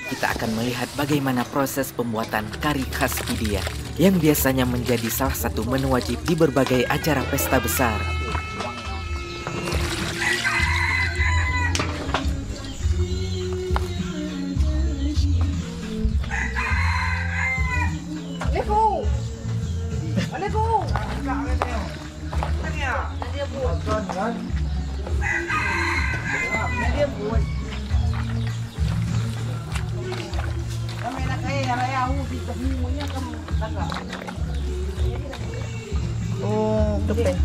Kita akan melihat bagaimana proses pembuatan kari khas Pidia yang biasanya menjadi salah satu menu wajib di berbagai acara pesta besar. Oh, betul.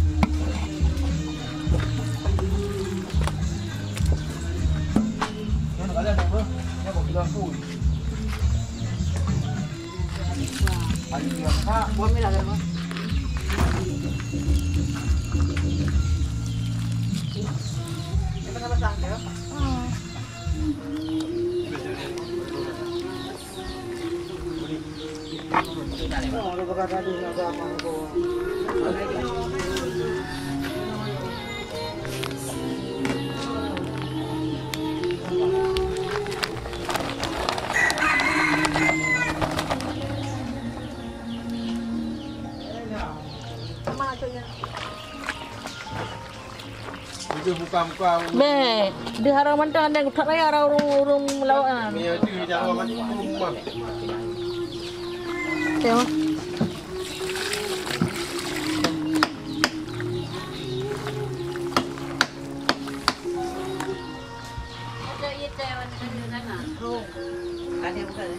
Be, di haraman tu ada tak raya orang lawan. Tengok. Ada bukan?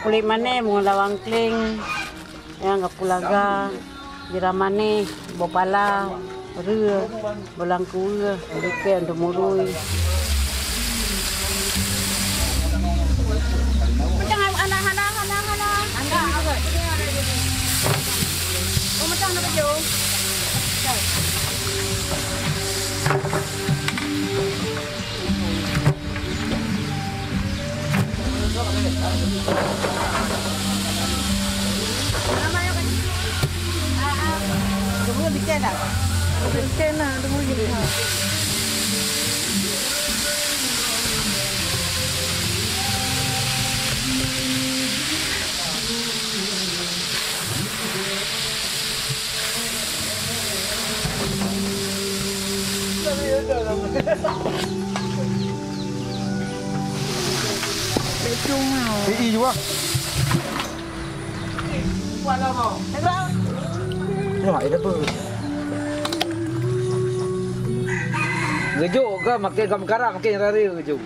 Kulit mana mula lawang kling yang kapulaga jiramane bopala rua belangku rike untuk murui macam anak agak oh macam apa jo Ý chú ạ. Hỏi nó bự. Gejuk ke makin kamu karang makin rari gejuk.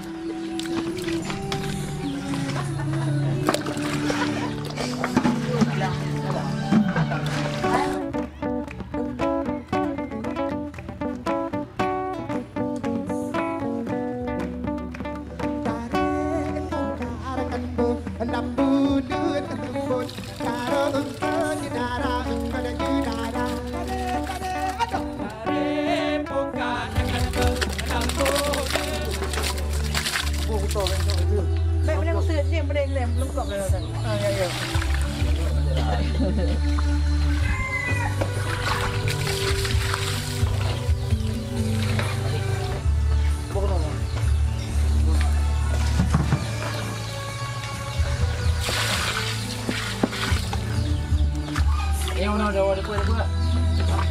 Yang mana ada wadah kuih pula?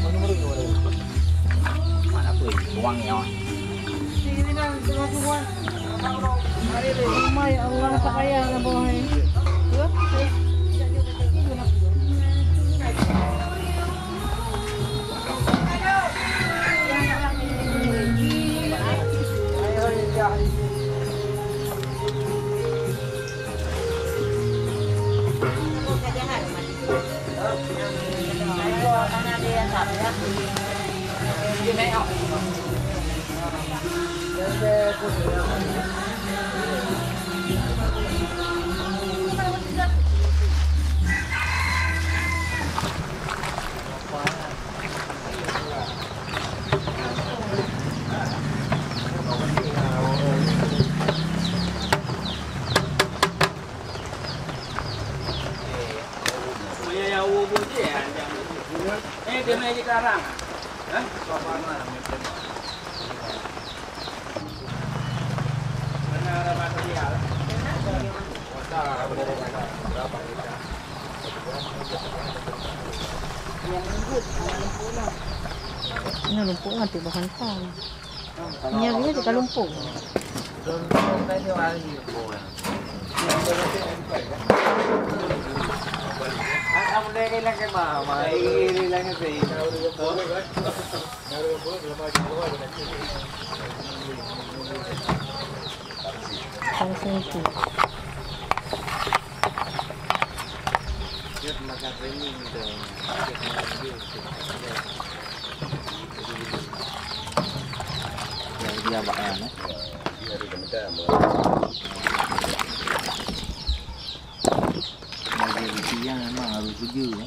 Mana murung wadah? Mana kuih? Uangnya. Sini kan tengah tuan. Hari ini rumah ya Allah tak kaya nak bawa ni. sekarang. Hah? Mana ada material? Yang lembut, lumpur lah. Ini lumpur nanti bahan pang. Nyarinya juga lumpur. Kamu dari lang kay mama, iiri lang kasi. Langsung itu. Dia bakal ano? Dia memang harus sejuk ya.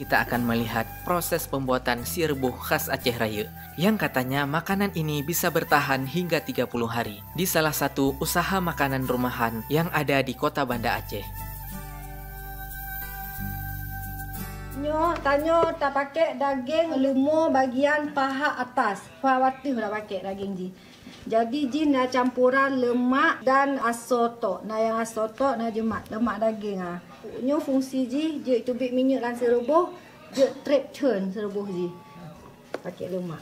Kita akan melihat proses pembuatan si rebus khas Aceh Raya, yang katanya makanan ini bisa bertahan hingga 30 hari di salah satu usaha makanan rumahan yang ada di kota Banda Aceh. Tanyo tak pakai daging lemur bagian paha atas. Paha watih dah pakai daging ji. Jadi ji nak campuran lemak dan asotok. Nah yang asotok nah jemat lemak daging ah. Nyo fungsi ji je tubik minyak lan serebuh, je trap churn serebuh ji. Pakai lemak.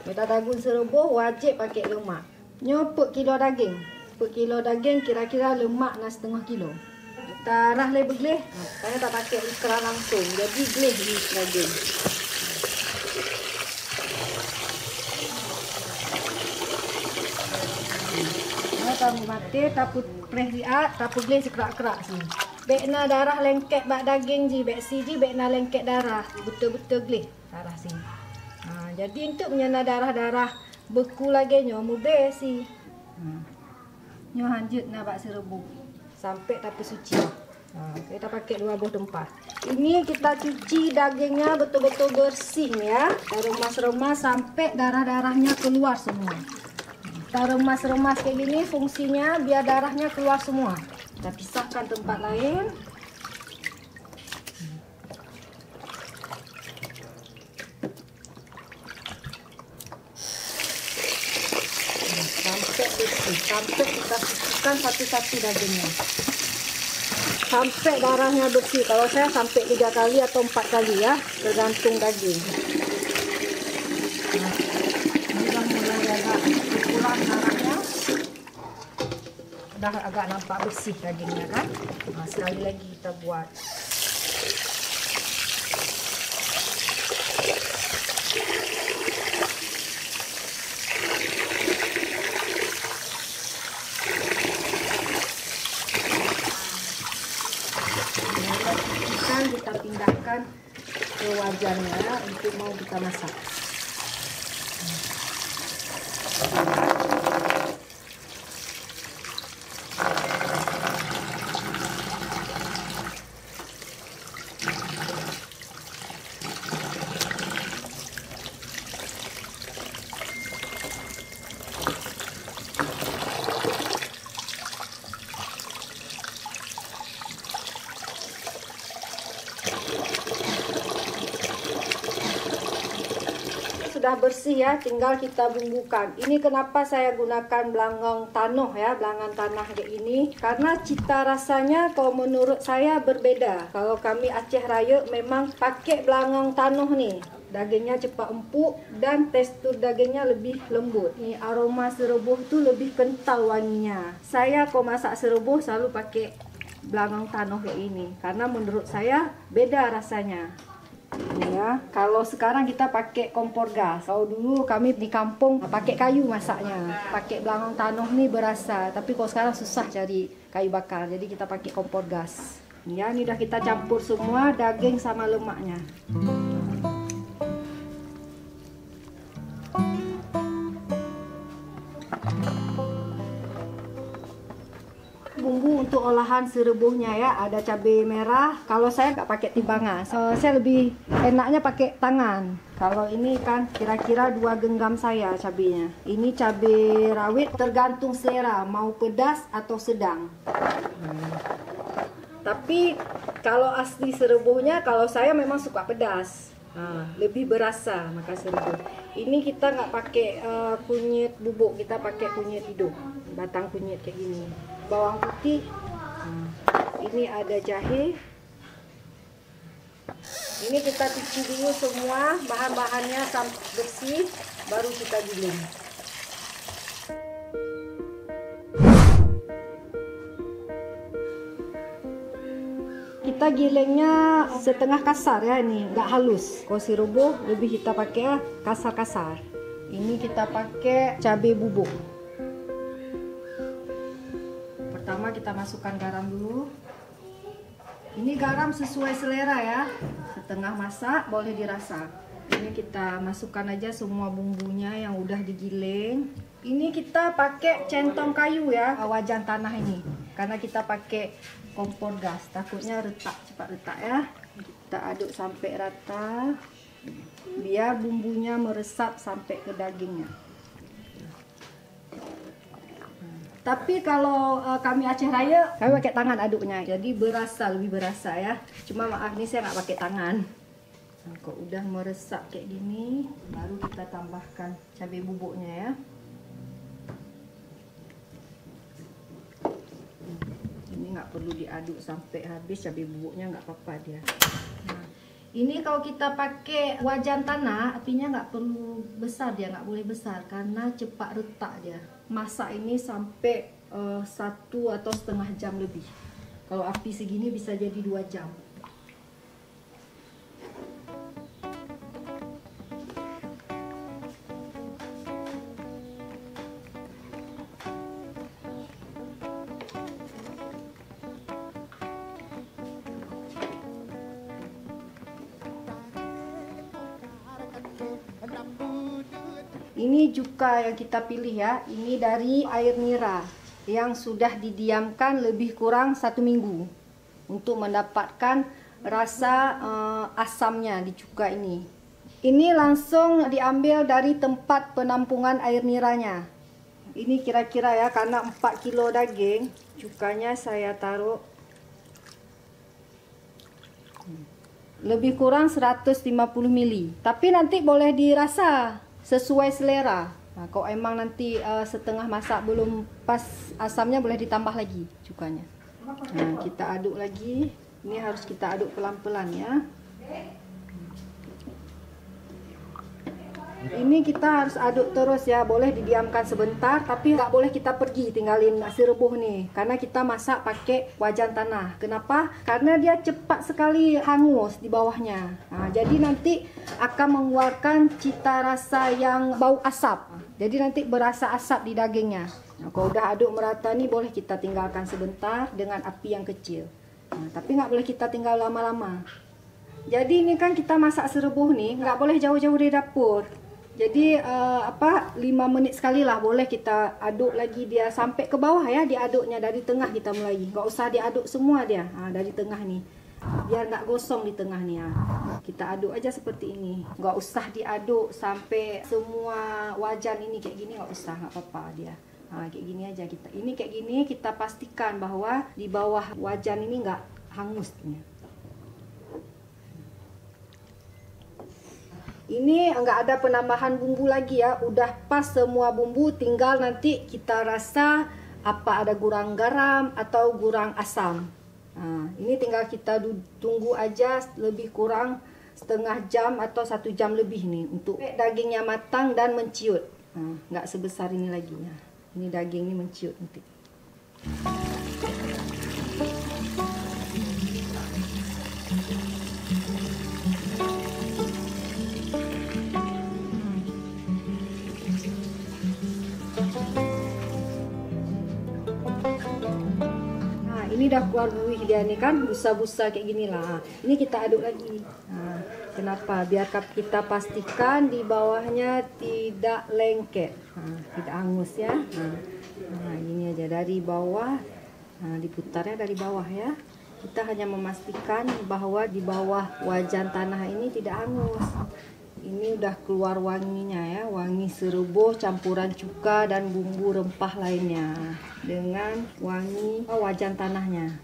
Kita dagun serebuh wajib pakai lemak. Nyo per kilo daging. Per kilo daging kira-kira lemak nak setengah kilo. Darah lebih gelih. Saya tak pakai ikrar langsung. Jadi gelih di daging. Tamu mati, tapu preh riat, tapu gelih sekerak-kerak sini. Bekna darah lengket bak daging ji, bek si ji bekna lengket darah. Betul-betul gelih darah sini. Jadi untuk menyana darah-darah beku lagi nyo mubeh si. Nyo hanjut nak bak serebu. Sampai tapi suci. Kita pakai 2 buah tempah. Ini kita cuci dagingnya betul-betul bersih ya. Kita remas-remas sampai darah-darahnya keluar semua. Kita remas-remas kayak gini fungsinya biar darahnya keluar semua. Kita pisahkan tempat lain. Sampai bersih, sampai kita sucikan satu-satu dagingnya. Sampai darahnya bersih. Kalau saya sampai 3 kali atau 4 kali ya, tergantung daging. Ini dah agak nampak bersih dagingnya kan. Sekali lagi kita buat. Kita pindahkan ke wajannya untuk mau kita masak. Sudah bersih ya, tinggal kita bumbukan. Ini kenapa saya gunakan belangang tanah ya, belangan tanah kayak ini, karena cita rasanya kalau menurut saya berbeda. Kalau kami Aceh Raya memang pakai belangang tanah nih, dagingnya cepat empuk dan tekstur dagingnya lebih lembut. Ini aroma serebuh tuh lebih kental wanginya. Saya kalau masak serebuh selalu pakai belangang tanah kayak ini, karena menurut saya beda rasanya. Ini ya, kalau sekarang kita pakai kompor gas. Kalau dulu kami di kampung pakai kayu masaknya, pakai belangang tanah nih berasa. Tapi kalau sekarang susah cari kayu bakar, jadi kita pakai kompor gas. Ya, ini udah kita campur semua daging sama lemaknya. Bumbu untuk olahan serebuhnya ya, ada cabai merah. Kalau saya nggak pakai timbangan, saya lebih enaknya pakai tangan. Kalau ini kan kira-kira 2 genggam saya cabenya. Ini cabai rawit, tergantung selera, mau pedas atau sedang. Tapi kalau asli serebuhnya, kalau saya memang suka pedas. Lebih berasa makan serebuh. Ini kita nggak pakai kunyit bubuk, kita pakai kunyit hidup, batang kunyit kayak gini. Bawang putih, ini ada jahe. Ini kita cuci dulu semua bahan-bahannya sampai bersih, baru kita giling. Kita gilingnya setengah kasar ya, ini nggak halus. Kalau serebuh lebih kita pakai kasar-kasar. Ini kita pakai cabai bubuk. Pertama kita masukkan garam dulu. Ini garam sesuai selera ya, setengah masak boleh dirasa. Ini kita masukkan aja semua bumbunya yang udah digiling. Ini kita pakai centong kayu ya, wajan tanah ini, karena kita pakai kompor gas, takutnya retak, cepat retak ya. Kita aduk sampai rata biar bumbunya meresap sampai ke dagingnya. Tapi kalau kami Aceh Raya, kami pakai tangan aduknya, jadi berasa, lebih berasa ya. Cuma maaf nih saya nggak pakai tangan. Nah, kalau udah meresap kayak gini, baru kita tambahkan cabai bubuknya ya. Ini nggak perlu diaduk sampai habis, cabai bubuknya nggak apa-apa dia. Nah, ini kalau kita pakai wajan tanah, apinya nggak perlu besar, dia nggak boleh besar karena cepat retak dia. Masak ini sampai 1 atau setengah jam lebih. Kalau api segini bisa jadi 2 jam. Ini cuka yang kita pilih ya, ini dari air nira yang sudah didiamkan lebih kurang 1 minggu untuk mendapatkan rasa asamnya di cuka ini. Ini langsung diambil dari tempat penampungan air niranya. Ini kira-kira ya, karena 4 kilo daging, cukanya saya taruh lebih kurang 150 ml. Tapi nanti boleh dirasa sesuai selera. Nah, kalau emang nanti setengah masak belum pas asamnya, boleh ditambah lagi cukanya. Nah, kita aduk lagi. Ini harus kita aduk pelan-pelan ya. Ini kita harus aduk terus ya, boleh didiamkan sebentar, tapi nggak boleh kita pergi tinggalin nasi rebus nih, karena kita masak pakai wajan tanah. Kenapa? Karena dia cepat sekali hangus di bawahnya. Nah, jadi nanti akan mengeluarkan cita rasa yang bau asap. Jadi nanti berasa asap di dagingnya. Nah, kalau udah aduk merata nih, boleh kita tinggalkan sebentar dengan api yang kecil. Nah, tapi nggak boleh kita tinggal lama-lama. Jadi ini kan kita masak serebuh nih, nggak boleh jauh-jauh dari dapur. Jadi 5 menit sekali lah boleh kita aduk lagi dia sampai ke bawah ya, diaduknya dari tengah kita mulai. Nggak usah diaduk semua dia, dari tengah nih. Biar nggak gosong di tengah nih ya. Kita aduk aja seperti ini. Nggak usah diaduk sampai semua wajan ini kayak gini, nggak usah, nggak apa-apa dia. Kayak gini aja kita. Ini kayak gini kita pastikan bahwa di bawah wajan ini nggak hangusnya. Ini nggak ada penambahan bumbu lagi ya, udah pas semua bumbu, tinggal nanti kita rasa apa ada kurang garam atau kurang asam. Nah, ini tinggal kita tunggu aja lebih kurang setengah jam atau 1 jam lebih nih untuk dagingnya matang dan menciut. Nah, nggak sebesar ini lagi ya. Ini daging ini menciut nanti. Ini udah keluar buih dia nih kan, busa-busa kayak gini lah. Ini kita aduk lagi. Nah, kenapa? Biar kita pastikan di bawahnya tidak lengket, tidak hangus ya. Nah, ini aja dari bawah. Nah, diputarnya dari bawah ya. Kita hanya memastikan bahwa di bawah wajan tanah ini tidak hangus. Ini udah keluar wanginya ya, wangi serebuh campuran cuka dan bumbu rempah lainnya dengan wangi wajan tanahnya.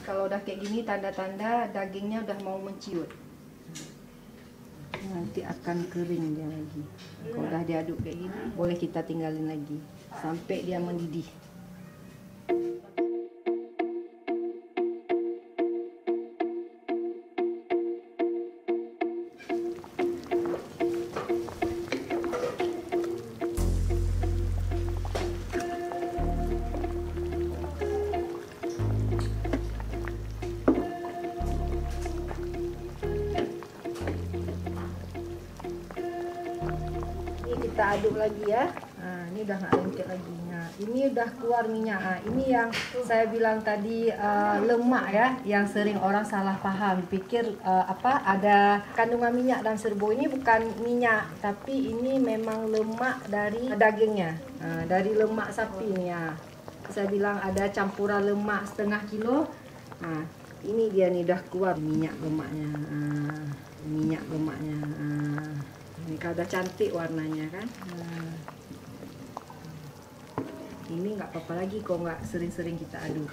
Kalau udah kayak gini tanda-tanda dagingnya udah mau menciut. Nanti akan kering dia lagi. Kalau udah diaduk kayak gini, boleh kita tinggalin lagi sampai dia mendidih. Kita aduk lagi ya. Nah, ini udah nggak lengket lagi. Nah, ini udah keluar minyak. Nah, ini yang saya bilang tadi lemak ya, yang sering orang salah paham, pikir ada kandungan minyak dalam serebuh. Ini bukan minyak, tapi ini memang lemak dari dagingnya, dari lemak sapi nih ya. Saya bilang ada campuran lemak setengah kilo. Nah, ini dia nih udah keluar minyak lemaknya. Minyak lemaknya. Ini kada cantik warnanya kan. Nah, ini nggak apa-apa lagi kok nggak sering-sering kita aduk.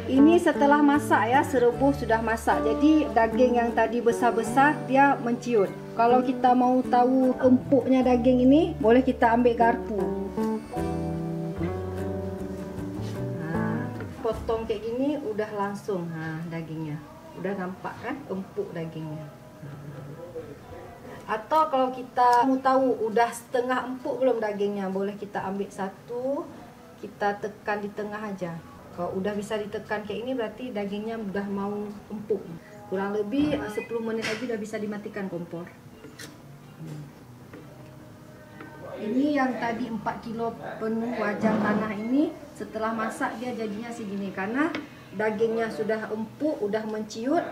Ini setelah masak ya, serebuh sudah masak. Jadi daging yang tadi besar-besar dia menciut. Kalau kita mau tahu empuknya daging ini, boleh kita ambil garpu. Potong kayak gini udah langsung dagingnya udah nampak kan empuk dagingnya. Atau kalau kita mau tahu udah setengah empuk belum dagingnya, boleh kita ambil satu, kita tekan di tengah aja. Kalau udah bisa ditekan kayak ini berarti dagingnya udah mau empuk. Kurang lebih 10 menit lagi udah bisa dimatikan kompor. Ini yang tadi 4 kilo penuh wajan tanah ini, setelah masak dia jadinya segini karena dagingnya sudah empuk, udah menciut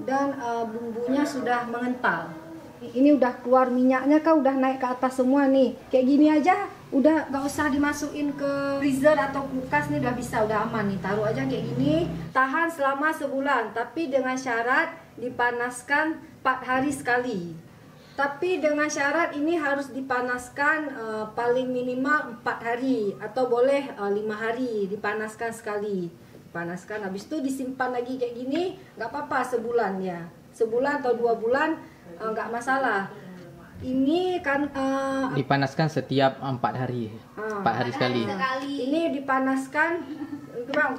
dan bumbunya sudah mengental. Ini udah keluar minyaknya kan, udah naik ke atas semua nih. Kayak gini aja udah gak usah dimasukin ke freezer atau kulkas nih, udah bisa, udah aman nih. Taruh aja kayak gini, tahan selama sebulan, tapi dengan syarat dipanaskan 4 hari sekali. Tapi dengan syarat ini harus dipanaskan paling minimal 4 hari atau boleh 5 hari dipanaskan sekali. Dipanaskan, habis itu disimpan lagi kayak gini, nggak apa-apa sebulan ya. Sebulan atau 2 bulan nggak masalah. Ini kan Dipanaskan setiap 4 hari. 4 hari sekali. ini dipanaskan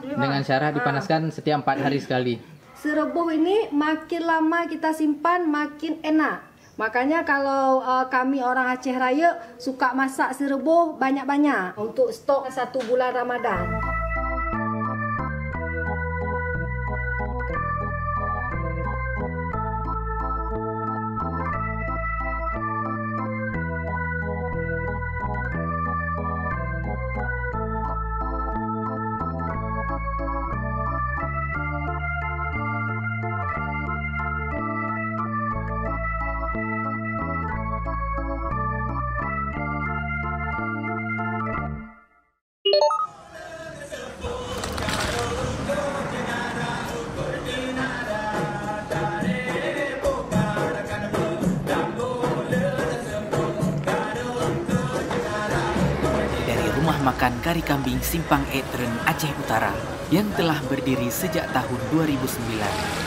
Dengan cara dipanaskan setiap 4 hari sekali. Serebuh ini makin lama kita simpan makin enak. Makanya kalau kami orang Aceh Raya suka masak serebuh banyak-banyak untuk stok 1 bulan Ramadan. Makan kari kambing Simpang Etren Aceh Utara yang telah berdiri sejak tahun 2009.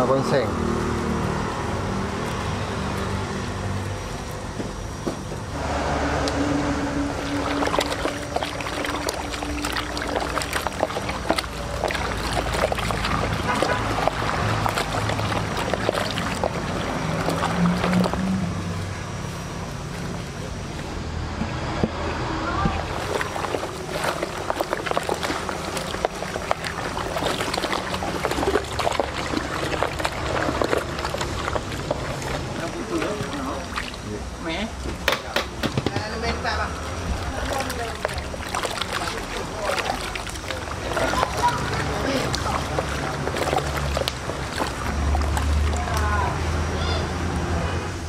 Bonseng. Meh.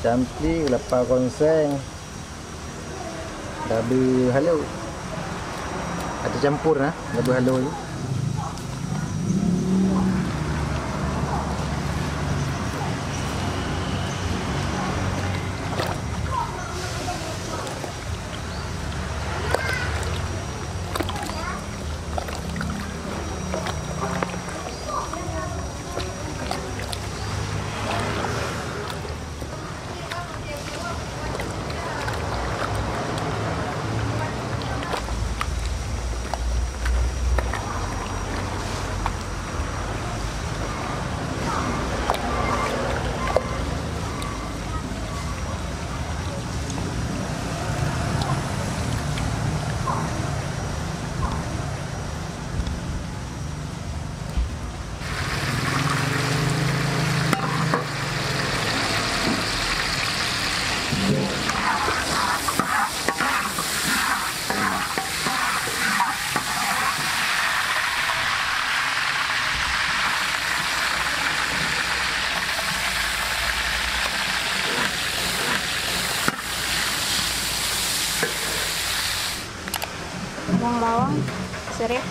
Campli, kelapa konseng, labu halau. Ada campur lah, labu halau ni. Bawang bawang, serai.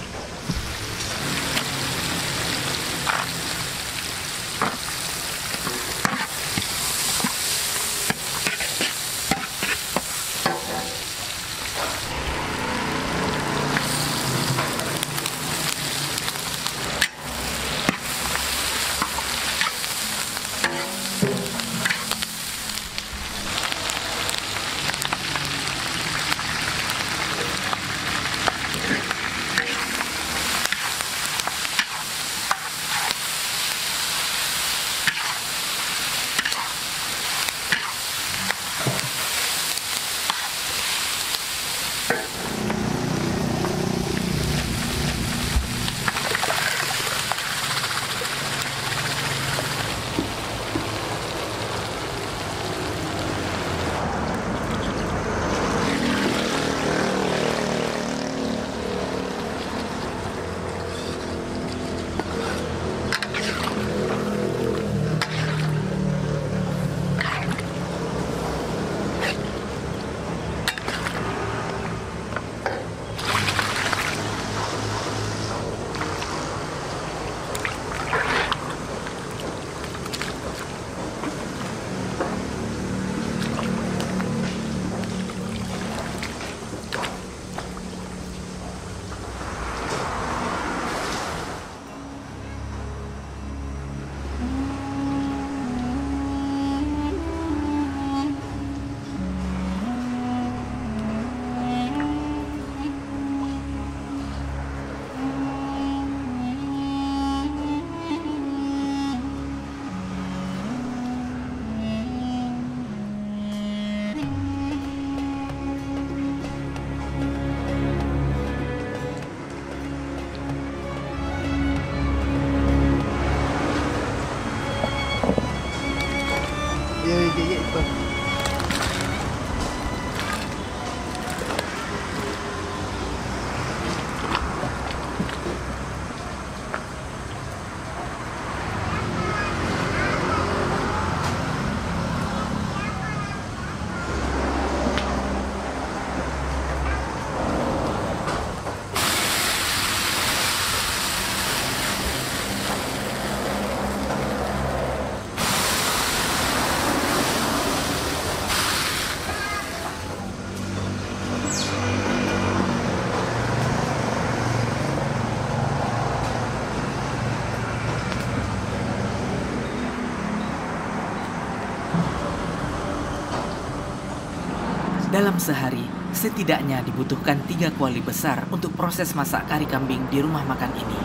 Dalam sehari, setidaknya dibutuhkan 3 kuali besar untuk proses masak kari kambing di rumah makan ini.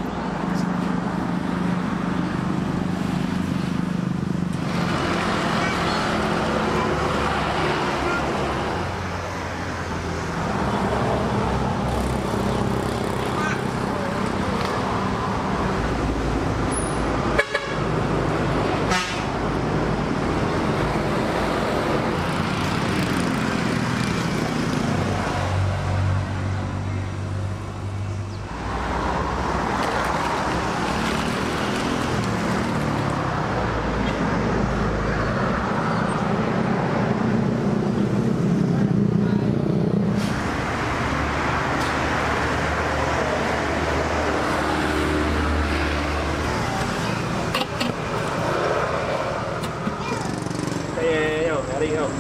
ring kau.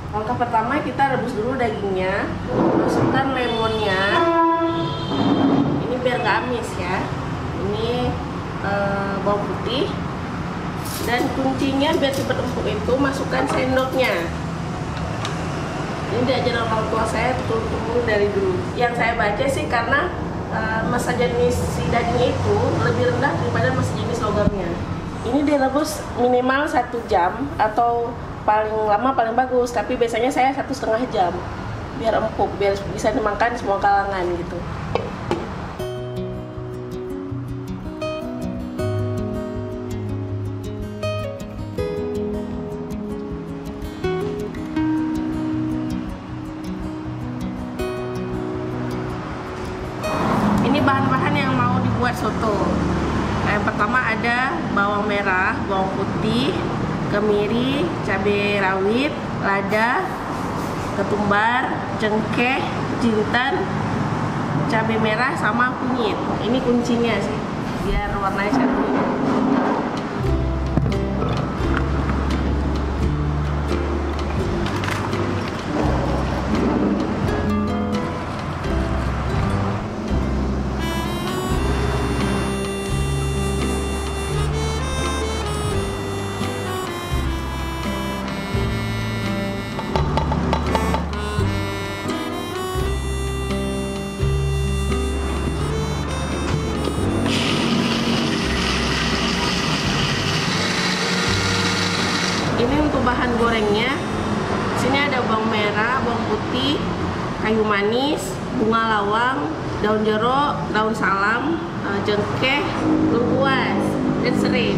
Langkah pertama kita rebus dulu dagingnya, masukkan lemonnya. Ini biar gak amis ya. Ini bawang putih. Dan kuncinya biar cepat empuk itu masukkan sendoknya. Ini diajarin orang tua saya turun dari dulu. Yang saya baca sih karena masa jenis si dagingnya itu lebih rendah daripada masa jenis logamnya. Ini direbus minimal 1 jam atau paling lama paling bagus, tapi biasanya saya 1,5 jam biar empuk, biar bisa dimakan semua kalangan gitu. Ini bahan-bahan yang mau dibuat soto. Yang pertama ada bawang merah, bawang putih, kemiri, cabai rawit, lada, ketumbar, cengkeh, jintan, cabai merah sama kunyit. Ini kuncinya sih, biar warnanya cantik. Ini untuk bahan gorengnya, sini ada bawang merah, bawang putih, kayu manis, bunga lawang, daun jeruk, daun salam, cengkeh, lengkuas, dan serai.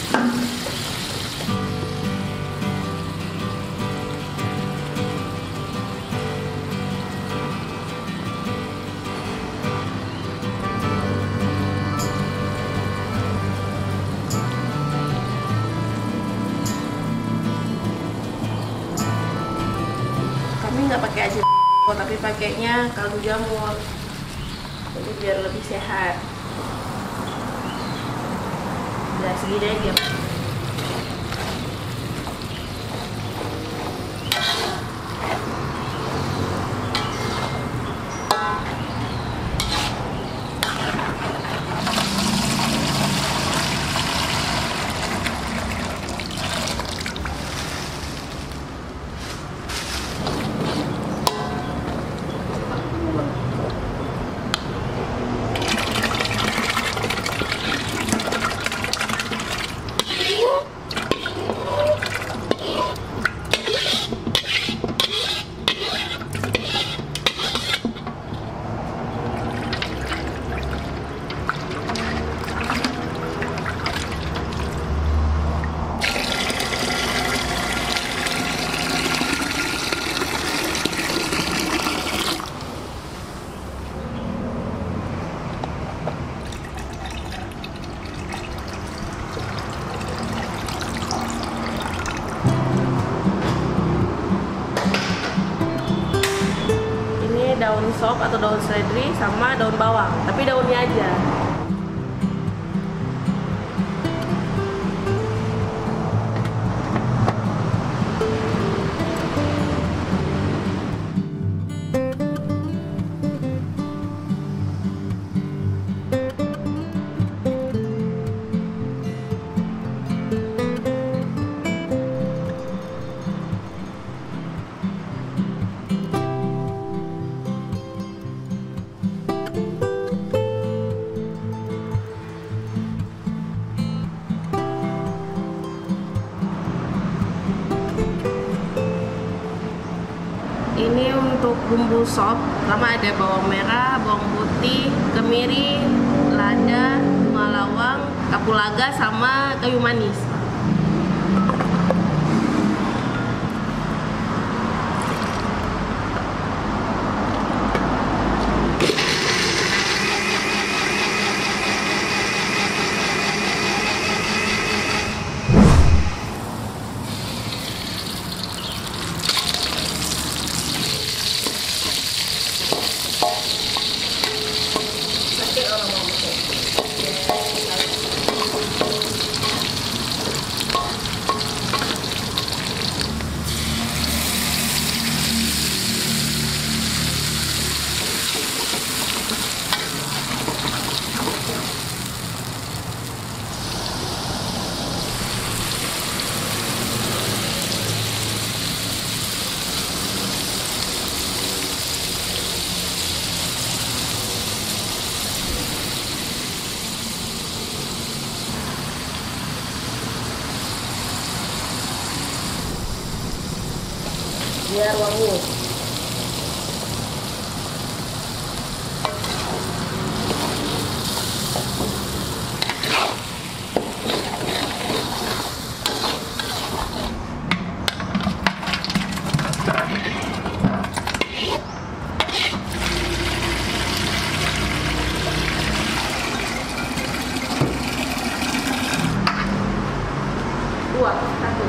Kami nggak pakai aci tapi pakainya kaldu jamur, jadi biar lebih sehat. Udah segini aja. Daun sop atau daun seledri sama daun bawang, tapi daunnya aja. Ini untuk bumbu sop, pertama ada bawang merah, bawang putih, kemiri, lada, bunga lawang, kapulaga, sama kayu manis. Biar wangi. Dua, satu.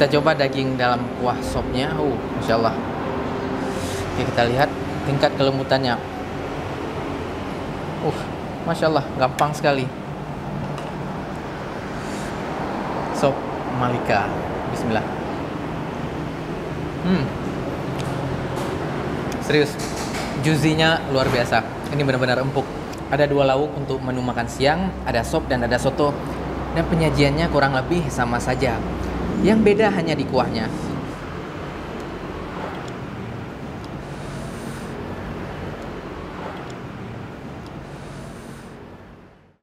Kita coba daging dalam kuah sopnya. Masya Allah. Oke, kita lihat tingkat kelembutannya. Masya Allah, gampang sekali. Sop Malika. Bismillah. Serius, juicy-nya luar biasa. Ini benar-benar empuk. Ada 2 lauk untuk menu makan siang, ada sop dan ada soto. Dan penyajiannya kurang lebih sama saja. Yang beda hanya di kuahnya.